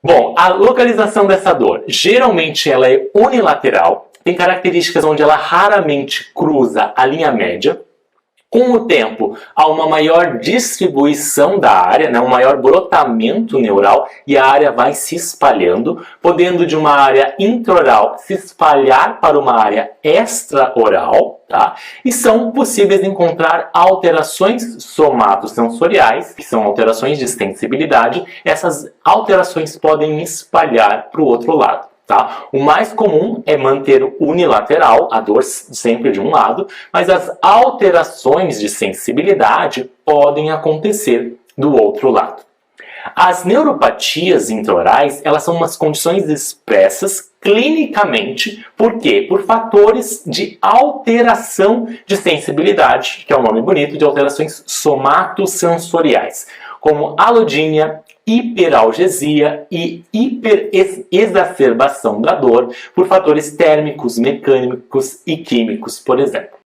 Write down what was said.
Bom, a localização dessa dor, geralmente ela é unilateral, tem características onde ela raramente cruza a linha média. Com o tempo, há uma maior distribuição da área, um maior brotamento neural e a área vai se espalhando, podendo de uma área intraoral se espalhar para uma área extraoral, tá? E são possíveis encontrar alterações somatosensoriais, que são alterações de sensibilidade. Essas alterações podem espalhar para o outro lado. Tá? O mais comum é manter unilateral, a dor sempre de um lado, mas as alterações de sensibilidade podem acontecer do outro lado. As neuropatias intraorais, elas são umas condições expressas clinicamente, por quê? Por fatores de alteração de sensibilidade, que é um nome bonito, de alterações somatosensoriais, como alodínia, hiperalgesia e hiperexacerbação da dor por fatores térmicos, mecânicos e químicos, por exemplo.